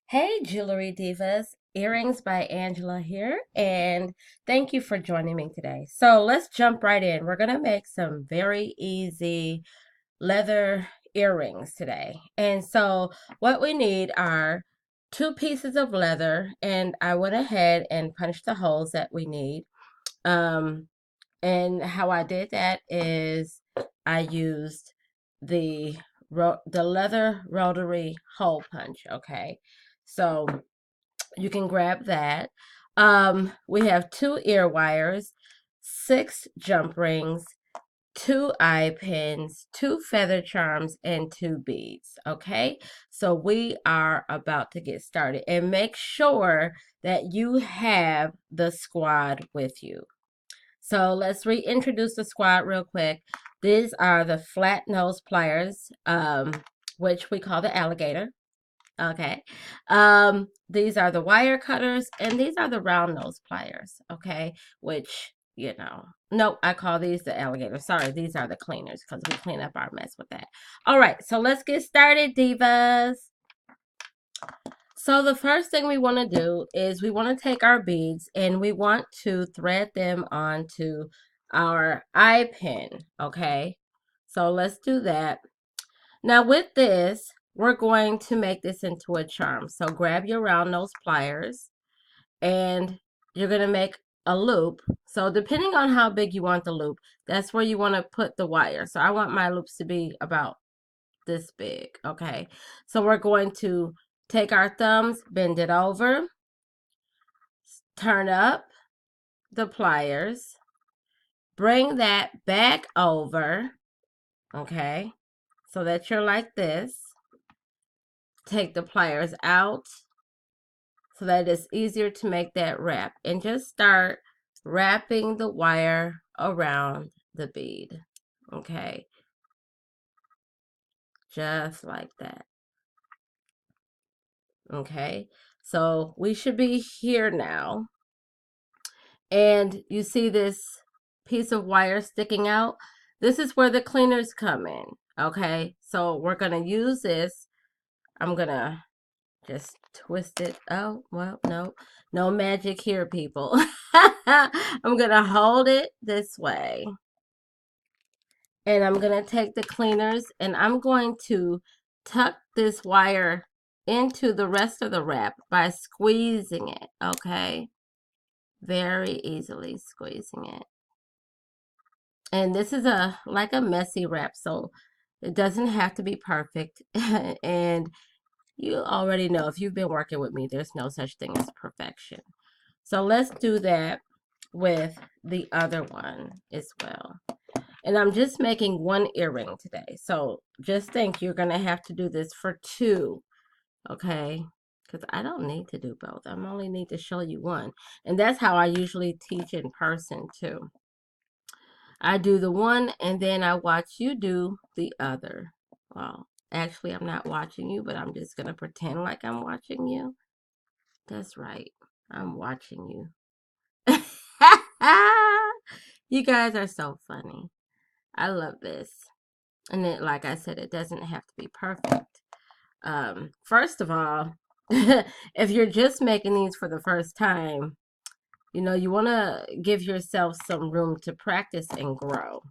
Hey, Jewelry Divas, Earrings by Angela here, and thank you for joining me today. So let's jump right in. We're going to make some very easy leather earrings today. And so what we need are two pieces of leather, and I went ahead and punched the holes that we need. Um, and how I did that is I used the the leather rotary hole punch, okay? So you can grab that. We have two ear wires, six jump rings, two eye pins, two feather charms, and two beads. Okay, so we are about to get started, and make sure that you have the squad with you. So let's reintroduce the squad real quick. These are the flat nose pliers, which we call the alligator. Okay. These are the wire cutters, and these are the round nose pliers. Okay. Which, nope, I call these the alligator. Sorry, these are the cleaners because we clean up our mess with that. All right. So let's get started, divas. So the first thing we want to do is we want to take our beads and we want to thread them onto our eye pin. Okay. So let's do that. Now with this, we're going to make this into a charm. So grab your round nose pliers and you're going to make a loop. So depending on how big you want the loop, that's where you want to put the wire. So I want my loops to be about this big. Okay. So we're going to take our thumbs, bend it over, turn up the pliers, bring that back over. Okay. So that you're like this. Take the pliers out so that it's easier to make that wrap, and just start wrapping the wire around the bead. Okay, just like that. Okay, so we should be here now, and you see this piece of wire sticking out. This is where the cleaners come in. Okay, so we're gonna use this. I'm gonna just twist it. Oh, well, no magic here, people. I'm going to hold it this way. And I'm going to take the cleaners and I'm going to tuck this wire into the rest of the wrap by squeezing it, okay? Very easily squeezing it. And this is like a messy wrap, so it doesn't have to be perfect. And you already know, if you've been working with me, there's no such thing as perfection. So let's do that with the other one as well. And I'm just making one earring today. So just think you're going to have to do this for two, okay? Because I don't need to do both. I only need to show you one. And that's how I usually teach in person too. I do the one and then I watch you do the other. Well, actually, I'm not watching you, but I'm just going to pretend like I'm watching you. That's right. I'm watching you. You guys are so funny. I love this. And it, like I said, it doesn't have to be perfect. First of all, if you're just making these for the first time, you want to give yourself some room to practice and grow.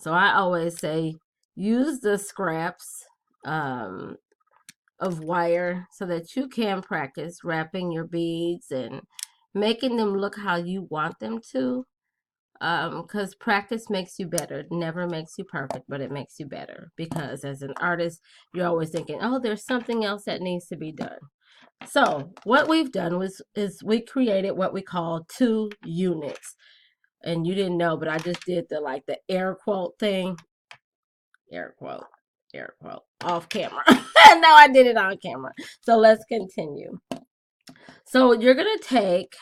So I always say use the scraps of wire so that you can practice wrapping your beads and making them look how you want them to. Because practice makes you better. It never makes you perfect, but it makes you better. Because as an artist, you're always thinking, oh, there's something else that needs to be done. So what we've done is we created what we call two units. And you didn't know, but I just did the air quote thing. Air quote, air quote, off camera. Now I did it on camera. So let's continue. So you're gonna take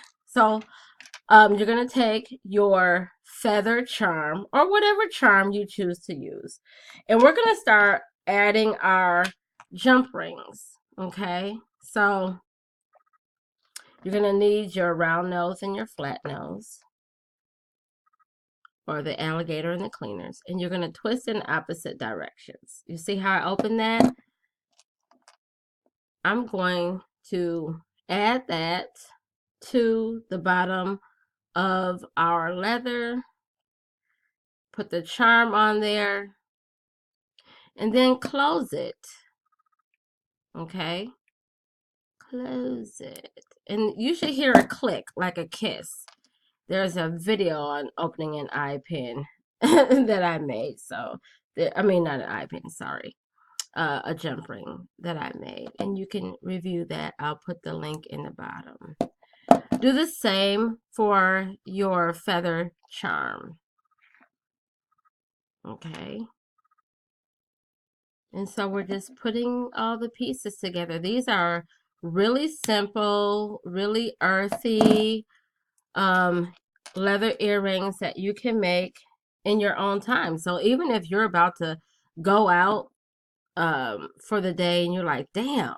your feather charm or whatever charm you choose to use, and we're gonna start adding our jump rings. Okay, so you're gonna need your round nose and your flat nose, or the alligator and the cleaners, and you're gonna twist in opposite directions. You see how I open that? I'm going to add that to the bottom of our leather, put the charm on there, and then close it. Okay, close it. And you should hear a click like a kiss. There's a video on opening an eye pin that I made. So, I mean, not an eye pin, sorry. A jump ring that I made. And you can review that. I'll put the link in the bottom. Do the same for your feather charm. Okay. And so we're just putting all the pieces together. These are really simple, really earthy leather earrings that you can make in your own time. So even if you're about to go out for the day and you're like, damn,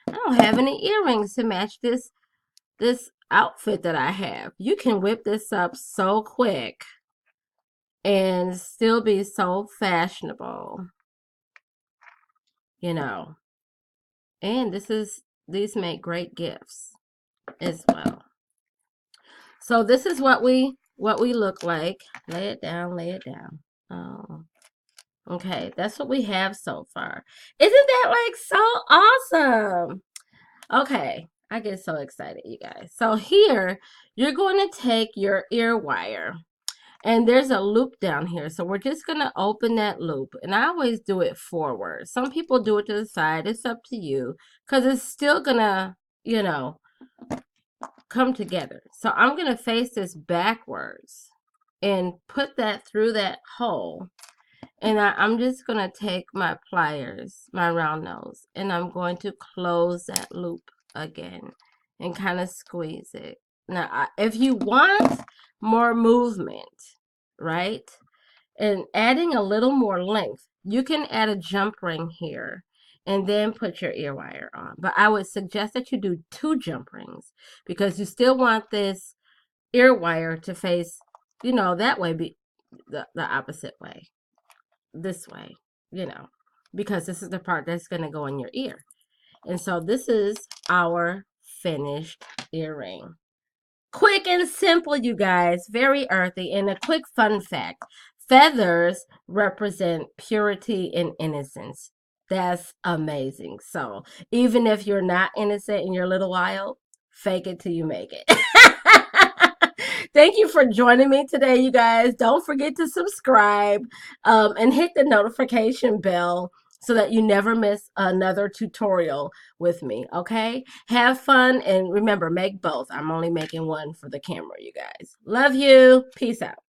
I don't have any earrings to match this outfit that I have. You can whip this up so quick and still be so fashionable, you know. And these make great gifts as well. So this is what we look like. Lay it down, lay it down. Oh. Okay, that's what we have so far. Isn't that like so awesome? Okay, I get so excited, you guys. So here, you're going to take your ear wire, and there's a loop down here. So we're just going to open that loop, and I always do it forward. Some people do it to the side. It's up to you, because it's still going to, you know, come together. So I'm going to face this backwards and put that through that hole. And I'm just going to take my pliers, my round nose, and I'm going to close that loop again and kind of squeeze it. Now, if you want more movement, right, and adding a little more length, you can add a jump ring here and then put your ear wire on. But I would suggest that you do 2 jump rings because you still want this ear wire to face, you know, that way, be the opposite way. This way, you know, because this is the part that's going to go in your ear. And so this is our finished earring. Quick and simple, you guys. Very earthy. And a quick fun fact. Feathers represent purity and innocence. That's amazing. So even if you're not innocent in your little while, fake it till you make it. Thank you for joining me today, you guys. Don't forget to subscribe and hit the notification bell so that you never miss another tutorial with me, okay? Have fun, and remember, make both. I'm only making one for the camera, you guys. Love you. Peace out.